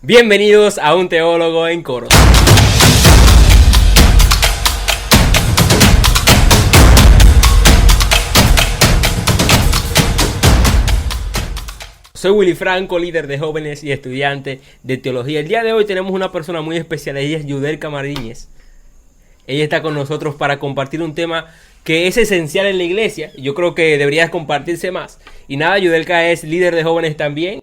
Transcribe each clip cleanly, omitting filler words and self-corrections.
Bienvenidos a Un Teólogo en Coro. Soy Willy Franco, líder de jóvenes y estudiantes de teología. El día de hoy tenemos una persona muy especial, ella es Yudelka Mariñez. Ella está con nosotros para compartir un tema que es esencial en la iglesia. Yo creo que debería compartirse más. Y nada, Yudelka es líder de jóvenes también.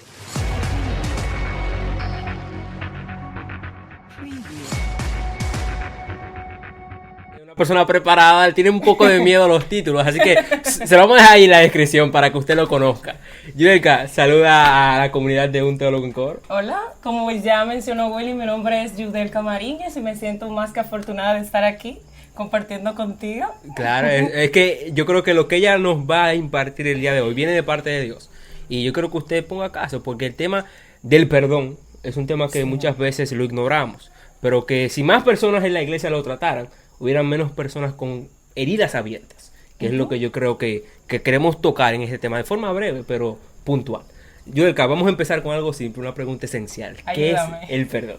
Persona preparada, tiene un poco de miedo a los títulos, así que se lo vamos a dejar ahí en la descripción para que usted lo conozca. Yudelka, saluda a la comunidad de Un Teólogo en Coro. Hola, como ya mencionó Willy, mi nombre es Yudelka Mariñez y me siento más que afortunada de estar aquí compartiendo contigo. Claro, es que yo creo que lo que ella nos va a impartir el día de hoy viene de parte de Dios. Y yo creo que usted ponga caso, porque el tema del perdón es un tema que muchas veces lo ignoramos, pero que si más personas en la iglesia lo trataran, hubieran menos personas con heridas abiertas, que es lo que yo creo que queremos tocar en este tema de forma breve, pero puntual. Yudelka, vamos a empezar con algo simple, una pregunta esencial. Ayúdame. ¿Qué es el perdón?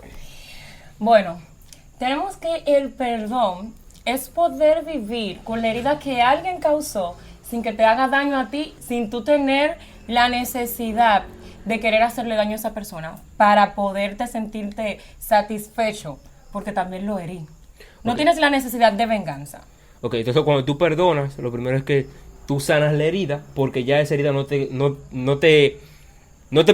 Bueno, tenemos que el perdón es poder vivir con la herida que alguien causó sin que te haga daño a ti, sin tú tener la necesidad de querer hacerle daño a esa persona para poderte sentirte satisfecho, porque también lo herí. No tienes la necesidad de venganza. Ok, entonces cuando tú perdonas, lo primero es que tú sanas la herida, porque ya esa herida no te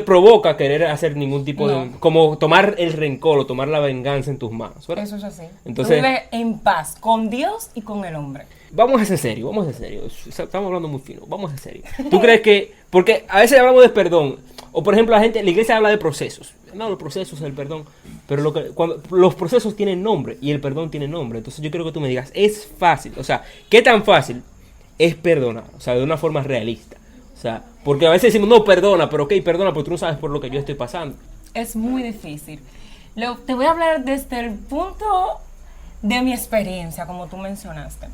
provoca querer hacer ningún tipo de... Como tomar el rencor o tomar la venganza en tus manos, ¿verdad? Eso es así. Entonces, tú vives en paz con Dios y con el hombre. Vamos a ser serios. Estamos hablando muy fino, vamos a ser serios. ¿Tú crees que...? Porque a veces hablamos de perdón, o por ejemplo la iglesia habla de procesos. No, los procesos, el perdón. Pero cuando los procesos tienen nombre y el perdón tiene nombre. Entonces yo quiero que tú me digas, es fácil. O sea, ¿qué tan fácil es perdonar? O sea, de una forma realista. O sea, porque a veces decimos, no, perdona, pero ok, perdona, pero tú no sabes por lo que yo estoy pasando. Es muy difícil. Te voy a hablar desde el punto de mi experiencia, como tú mencionaste.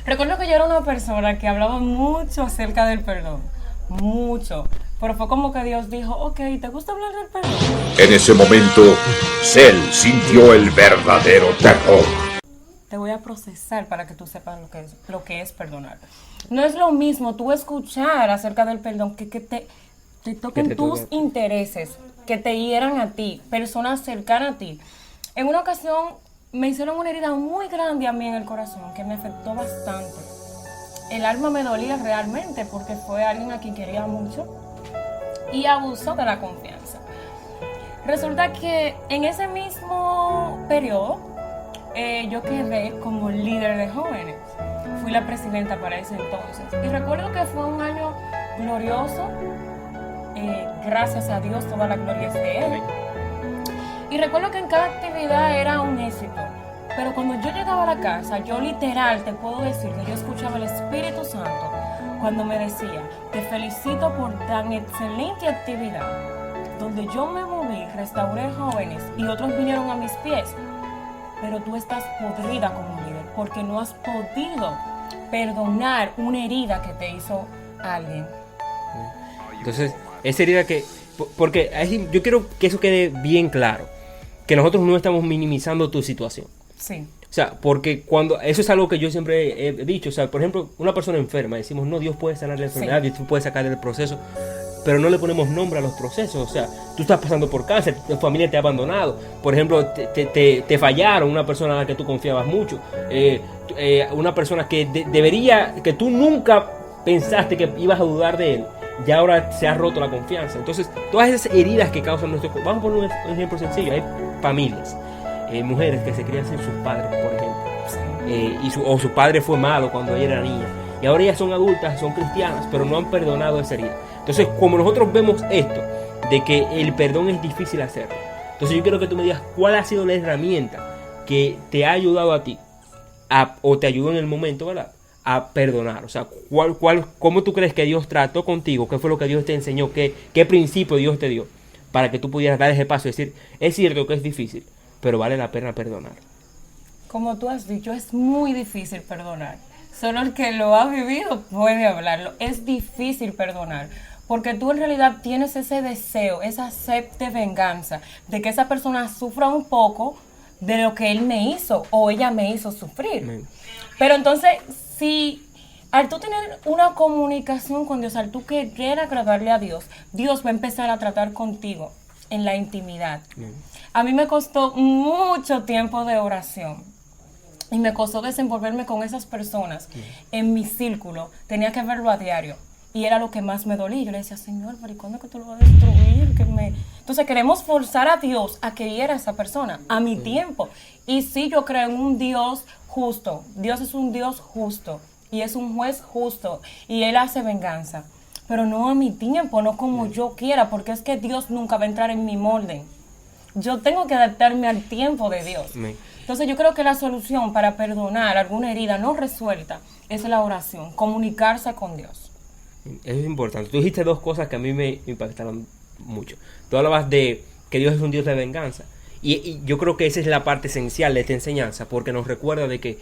Recuerdo que yo era una persona que hablaba mucho acerca del perdón. Mucho. Pero fue como que Dios dijo, ok, ¿te gusta hablar del perdón? En ese momento, Cell sintió el verdadero terror. Te voy a procesar para que tú sepas lo que es perdonar. No es lo mismo tú escuchar acerca del perdón que te toquen tus intereses, que te hieran a ti, personas cercanas a ti. En una ocasión me hicieron una herida muy grande a mí en el corazón que me afectó bastante. El alma me dolía realmente porque fue alguien a quien quería mucho y abusó de la confianza. Resulta que en ese mismo periodo yo quedé como líder de jóvenes. Fui la presidenta para ese entonces. Y recuerdo que fue un año glorioso. Gracias a Dios, toda la gloria es de Él. Y recuerdo que en cada actividad era un éxito. Pero cuando yo llegaba a la casa, yo literal te puedo decir que yo escuchaba el Espíritu Santo cuando me decía, te felicito por tan excelente actividad, donde yo me moví, restauré jóvenes y otros vinieron a mis pies, pero tú estás podrida como líder, porque no has podido perdonar una herida que te hizo alguien. Entonces, esa herida que... Porque yo quiero que eso quede bien claro, que nosotros no estamos minimizando tu situación. Sí. O sea, porque cuando... Eso es algo que yo siempre he dicho. O sea, por ejemplo, una persona enferma, decimos, no, Dios puede sanar la enfermedad, Dios puede sacar el proceso, pero no le ponemos nombre a los procesos. O sea, tú estás pasando por cáncer, tu familia te ha abandonado. Por ejemplo, te fallaron, una persona en la que tú confiabas mucho. Una persona que que tú nunca pensaste que ibas a dudar de él. Ya ahora se ha roto la confianza. Entonces, todas esas heridas que causan nuestro... Vamos a poner un ejemplo sencillo. Hay familias, mujeres que se crían sin sus padres, por ejemplo. O su padre fue malo cuando ella era niña. Y ahora ellas son adultas, son cristianas, pero no han perdonado esa herida. Entonces, como nosotros vemos esto, de que el perdón es difícil hacerlo. Entonces, yo quiero que tú me digas cuál ha sido la herramienta que te ha ayudado a ti, o te ayudó en el momento, ¿verdad?, a perdonar. O sea, ¿cómo tú crees que Dios trató contigo? ¿Qué fue lo que Dios te enseñó? ¿Qué principio Dios te dio para que tú pudieras dar ese paso y decir, es cierto que es difícil, pero vale la pena perdonar? Como tú has dicho, es muy difícil perdonar. Solo el que lo ha vivido puede hablarlo. Es difícil perdonar porque tú en realidad tienes ese deseo, esa sed de venganza, de que esa persona sufra un poco de lo que él me hizo o ella me hizo sufrir. Amén. Pero entonces, si al tú tener una comunicación con Dios, al tú querer agradarle a Dios, Dios va a empezar a tratar contigo en la intimidad. Amén. A mí me costó mucho tiempo de oración y me costó desenvolverme con esas personas en mi círculo. Tenía que verlo a diario y era lo que más me dolía. Yo le decía, Señor, ¿pero y cuándo es que tú lo vas a destruir? Entonces queremos forzar a Dios a que hiera a esa persona a mi tiempo. Y sí, yo creo en un Dios justo. Dios es un Dios justo y es un juez justo y Él hace venganza. Pero no a mi tiempo, no como yo quiera, porque es que Dios nunca va a entrar en mi molde. Yo tengo que adaptarme al tiempo de Dios. Amén. Entonces yo creo que la solución para perdonar alguna herida no resuelta es la oración, comunicarse con Dios. Eso es importante. Tú dijiste dos cosas que a mí me impactaron mucho. Tú hablabas de que Dios es un Dios de venganza. Y yo creo que esa es la parte esencial de esta enseñanza, porque nos recuerda de que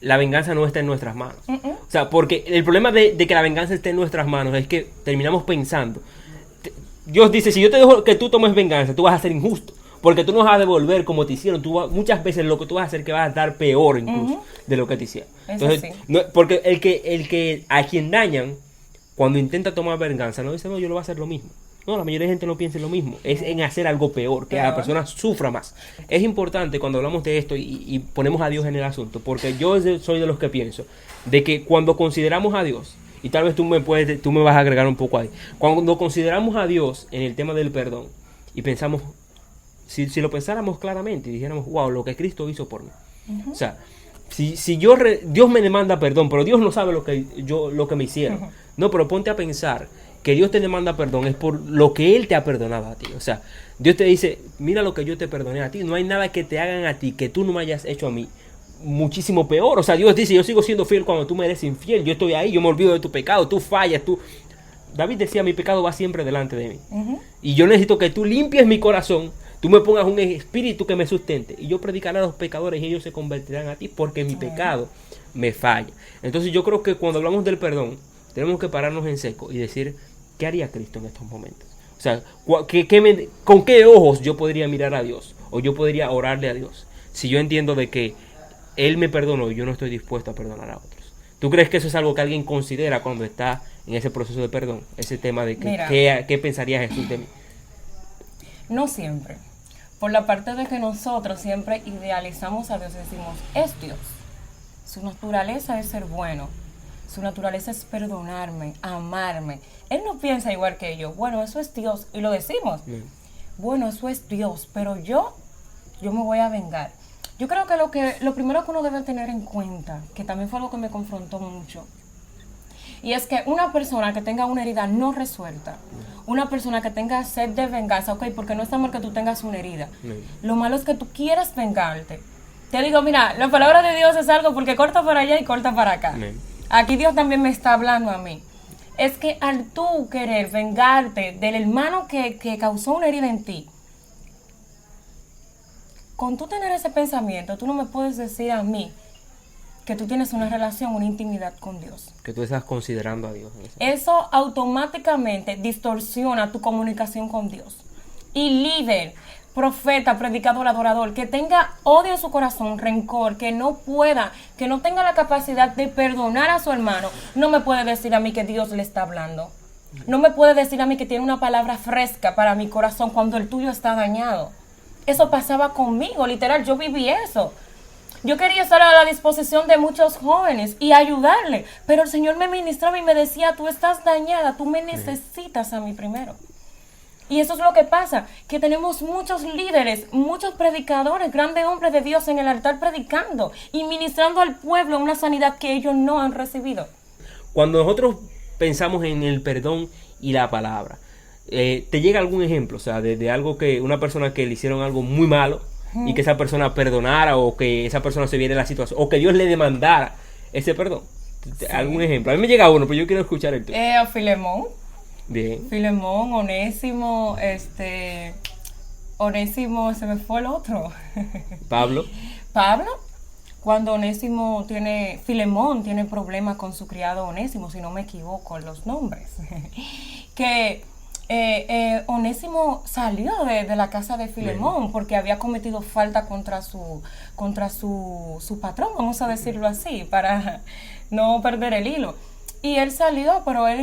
la venganza no está en nuestras manos. O sea, porque el problema de que la venganza esté en nuestras manos es que terminamos pensando. Dios dice, si yo te dejo que tú tomes venganza, tú vas a ser injusto. Porque tú no vas a devolver como te hicieron. Muchas veces lo que tú vas a hacer que vas a dar peor incluso de lo que te hicieron. Entonces, sí. no, porque el que a quien dañan, cuando intenta tomar venganza, no dice, no, yo lo voy a hacer lo mismo. No, la mayoría de gente no piensa en lo mismo. Es en hacer algo peor, que la persona sufra más. Es importante cuando hablamos de esto y ponemos a Dios en el asunto, porque yo soy de los que pienso de que cuando consideramos a Dios, y tal vez tú me vas a agregar un poco ahí, cuando consideramos a Dios en el tema del perdón y pensamos, si lo pensáramos claramente y dijéramos, wow, lo que Cristo hizo por mí. O sea, si Dios me demanda perdón, pero Dios no sabe lo que me hicieron. No, pero ponte a pensar que Dios te demanda perdón es por lo que Él te ha perdonado a ti. O sea, Dios te dice, mira lo que yo te perdoné a ti. No hay nada que te hagan a ti que tú no me hayas hecho a mí muchísimo peor. O sea, Dios dice, yo sigo siendo fiel cuando tú me eres infiel. Yo estoy ahí, yo me olvido de tu pecado, tú fallas, David decía, mi pecado va siempre delante de mí. Y yo necesito que tú limpies mi corazón, tú me pongas un espíritu que me sustente. Y yo predicaré a los pecadores y ellos se convertirán a ti porque mi pecado me falla. Entonces yo creo que cuando hablamos del perdón, tenemos que pararnos en seco y decir, ¿qué haría Cristo en estos momentos? O sea, ¿con qué ojos yo podría mirar a Dios? O yo podría orarle a Dios. Si yo entiendo de que Él me perdonó y yo no estoy dispuesto a perdonar a otros. ¿Tú crees que eso es algo que alguien considera cuando está en ese proceso de perdón? Ese tema de que, ¿qué pensaría Jesús de mí? No siempre. Por la parte de que nosotros siempre idealizamos a Dios y decimos, es Dios. Su naturaleza es ser bueno. Su naturaleza es perdonarme, amarme. Él no piensa igual que yo. Bueno, eso es Dios. Y lo decimos. Bueno, eso es Dios. Pero yo me voy a vengar. Yo creo que lo primero que uno debe tener en cuenta, que también fue algo que me confrontó mucho, y es que una persona que tenga una herida no resuelta, una persona que tenga sed de venganza, ok, porque no está mal que tú tengas una herida. Lo malo es que tú quieras vengarte. Te digo, mira, la palabra de Dios es algo porque corta para allá y corta para acá. Aquí Dios también me está hablando a mí. Es que al tú querer vengarte del hermano que causó una herida en ti, con tú tener ese pensamiento, tú no me puedes decir a mí que tú tienes una relación, una intimidad con Dios. Que tú estás considerando a Dios. Eso automáticamente distorsiona tu comunicación con Dios. Y líder, profeta, predicador, adorador, que tenga odio en su corazón, rencor, que no tenga la capacidad de perdonar a su hermano, no me puede decir a mí que Dios le está hablando. No me puede decir a mí que tiene una palabra fresca para mi corazón cuando el tuyo está dañado. Eso pasaba conmigo, literal, yo viví eso. Yo quería estar a la disposición de muchos jóvenes y ayudarle, pero el Señor me ministraba y me decía, tú estás dañada, tú me necesitas a mí primero. Y eso es lo que pasa, que tenemos muchos líderes, muchos predicadores, grandes hombres de Dios en el altar predicando y ministrando al pueblo una sanidad que ellos no han recibido. Cuando nosotros pensamos en el perdón y la palabra, ¿te llega algún ejemplo? O sea, de algo que una persona que le hicieron algo muy malo y que esa persona perdonara o que esa persona se viera en la situación o que Dios le demandara ese perdón. Sí. ¿Algún ejemplo? A mí me llega uno, pero yo quiero escuchar el tuyo. A Filemón. Bien. Filemón, Onésimo, Onésimo, se me fue el otro. Pablo. cuando Filemón tiene problemas con su criado Onésimo, si no me equivoco en los nombres, que Onésimo salió de la casa de Filemón porque había cometido falta contra su patrón, vamos a decirlo así, para no perder el hilo. Y él salió, pero él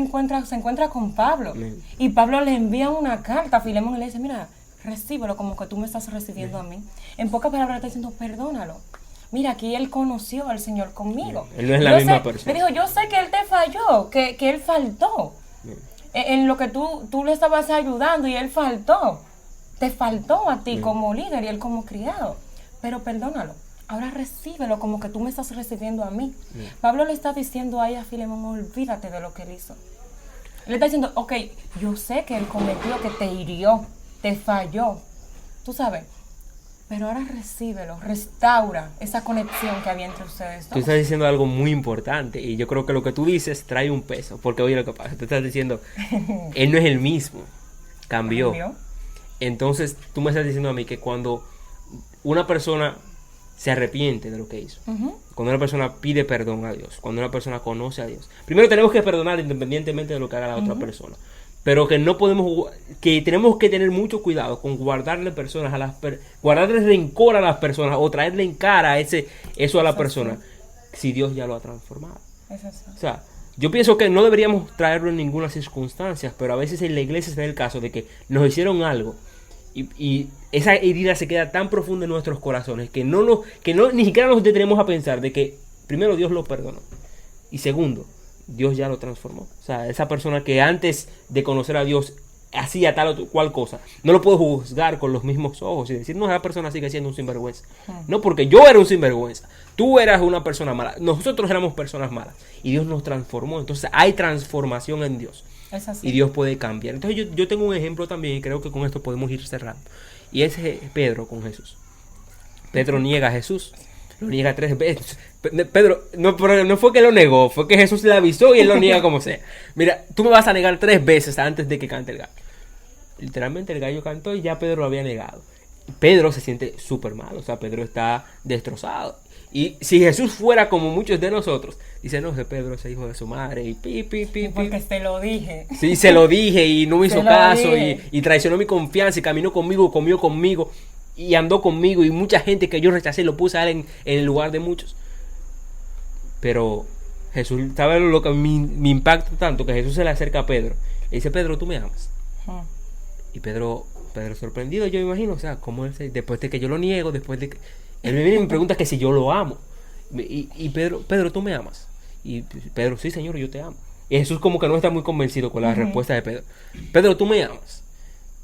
se encuentra con Pablo. Y Pablo le envía una carta a Filemón y le dice, mira, recíbelo como que tú me estás recibiendo a mí. En pocas palabras está diciendo, perdónalo. Mira, aquí él conoció al Señor conmigo. Él no es la misma persona. Me dijo, yo sé que él te falló, que él faltó. En lo que tú le estabas ayudando y él faltó. Te faltó a ti como líder y él como criado. Pero perdónalo. Ahora recíbelo como que tú me estás recibiendo a mí. Pablo le está diciendo ahí a Filemón, olvídate de lo que él hizo. Le está diciendo, ok, yo sé que él cometió, que te hirió, te falló. Tú sabes. Pero ahora recíbelo, restaura esa conexión que había entre ustedes dos. Tú estás diciendo algo muy importante y yo creo que lo que tú dices trae un peso. Porque oye lo que pasa, tú estás diciendo, él no es el mismo, cambió. Entonces tú me estás diciendo a mí que cuando una persona se arrepiente de lo que hizo, cuando una persona pide perdón a Dios, cuando una persona conoce a Dios, primero tenemos que perdonar independientemente de lo que haga la otra persona. Pero que no podemos, que tenemos que tener mucho cuidado con guardarle guardarle rencor a las personas o traerle en cara eso a la persona, si Dios ya lo ha transformado. O sea, yo pienso que no deberíamos traerlo en ninguna circunstancia, pero a veces en la iglesia se da el caso de que nos hicieron algo y esa herida se queda tan profunda en nuestros corazones que ni siquiera nos detenemos a pensar de que primero Dios lo perdonó y segundo, Dios ya lo transformó. O sea, esa persona que antes de conocer a Dios hacía tal o cual cosa, no lo puedo juzgar con los mismos ojos y decir, no, esa persona sigue siendo un sinvergüenza. No, porque yo era un sinvergüenza, tú eras una persona mala, nosotros éramos personas malas y Dios nos transformó. Entonces hay transformación en Dios y Dios puede cambiar. Entonces yo tengo un ejemplo también y creo que con esto podemos ir cerrando, y es Pedro con Jesús. Pedro niega a Jesús, lo niega 3 veces. Pedro, no fue que lo negó, fue que Jesús le avisó y él lo niega como sea. Mira, tú me vas a negar 3 veces antes de que cante el gallo. Literalmente el gallo cantó y ya Pedro lo había negado. Pedro se siente súper mal, o sea, Pedro está destrozado. Y si Jesús fuera como muchos de nosotros, dice, no, que Pedro es hijo de su madre y porque se lo dije. Sí, se lo dije y no me hizo caso y traicionó mi confianza y caminó conmigo, comió conmigo y andó conmigo y mucha gente que yo rechacé lo puse a él en el lugar de muchos. Pero Jesús, ¿sabes lo que me impacta tanto? Que Jesús se le acerca a Pedro y dice, Pedro, ¿tú me amas? Y Pedro sorprendido, yo me imagino, o sea, ¿cómo él después de que yo lo niego, después de que él me viene y me pregunta que si yo lo amo? Y Pedro, ¿tú me amas? Y Pedro, sí, Señor, yo te amo. Y Jesús como que no está muy convencido con la respuesta de Pedro. Pedro, ¿tú me amas?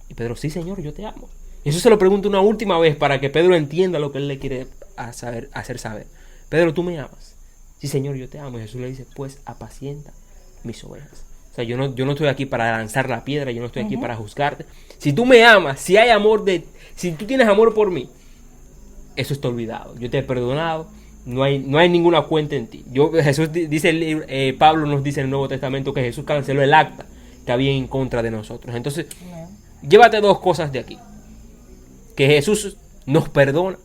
Y Pedro, sí, Señor, yo te amo. Y Jesús se lo pregunta una última vez para que Pedro entienda lo que él le quiere hacer saber. Pedro, ¿tú me amas? Sí, Señor, yo te amo. Y Jesús le dice, pues apacienta mis ovejas. O sea, yo no estoy aquí para lanzar la piedra, yo no estoy aquí para juzgarte. Si tú me amas, si tú tienes amor por mí, eso está olvidado. Yo te he perdonado, no hay ninguna cuenta en ti. Jesús dice, Pablo nos dice en el Nuevo Testamento que Jesús canceló el acta que había en contra de nosotros. Entonces, llévate 2 cosas de aquí. Que Jesús nos perdona,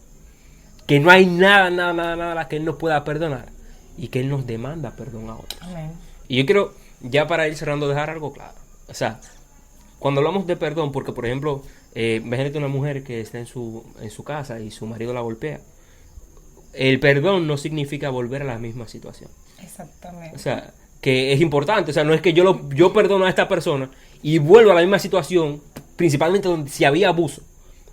que no hay nada que Él nos pueda perdonar y que Él nos demanda perdón a otros. Amén. Y yo quiero, ya para ir cerrando, dejar algo claro. O sea, cuando hablamos de perdón, porque por ejemplo, imagínate una mujer que está en su casa y su marido la golpea. El perdón no significa volver a la misma situación. Exactamente. O sea, que es importante. O sea, no es que yo perdono a esta persona y vuelvo a la misma situación, principalmente donde si había abuso.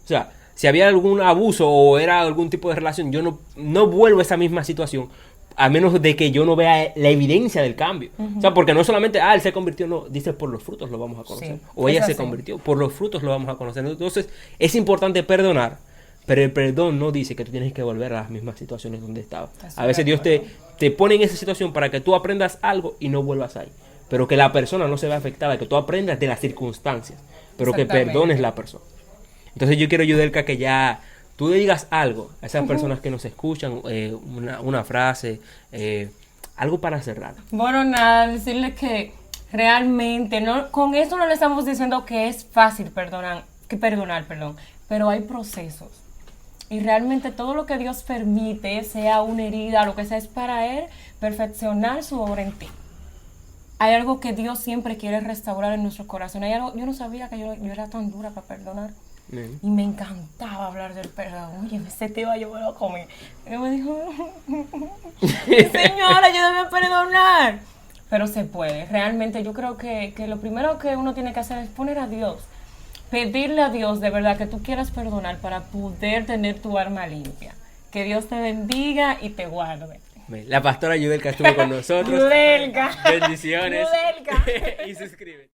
O sea, si había algún abuso o era algún tipo de relación, yo no vuelvo a esa misma situación, a menos de que yo no vea la evidencia del cambio. O sea, porque no solamente, él se convirtió, no, dice por los frutos lo vamos a conocer. Sí, o ella se convirtió, por los frutos lo vamos a conocer. Entonces, es importante perdonar, pero el perdón no dice que tú tienes que volver a las mismas situaciones donde estabas. A veces Dios te pone en esa situación para que tú aprendas algo y no vuelvas ahí. Pero que la persona no se vea afectada, que tú aprendas de las circunstancias, pero que perdones la persona. Entonces yo quiero, Yudelka, que ya tú le digas algo a esas personas que nos escuchan, una frase, algo para cerrar. Bueno, nada, decirles que realmente, con eso no le estamos diciendo que es fácil perdonar, pero hay procesos. Y realmente todo lo que Dios permite, sea una herida, lo que sea, es para Él perfeccionar su obra en ti. Hay algo que Dios siempre quiere restaurar en nuestro corazón. Hay algo, yo no sabía que yo era tan dura para perdonar. Y me encantaba hablar del perdón. Oye, ese tío yo me lo comí. Y me dijo, señora, ayúdame a perdonar. Pero se puede. Realmente yo creo que lo primero que uno tiene que hacer es poner a Dios. Pedirle a Dios de verdad que tú quieras perdonar para poder tener tu alma limpia. Que Dios te bendiga y te guarde. La pastora Yudelka estuvo con nosotros. Yudelka. Bendiciones. Yudelka. Y suscríbete.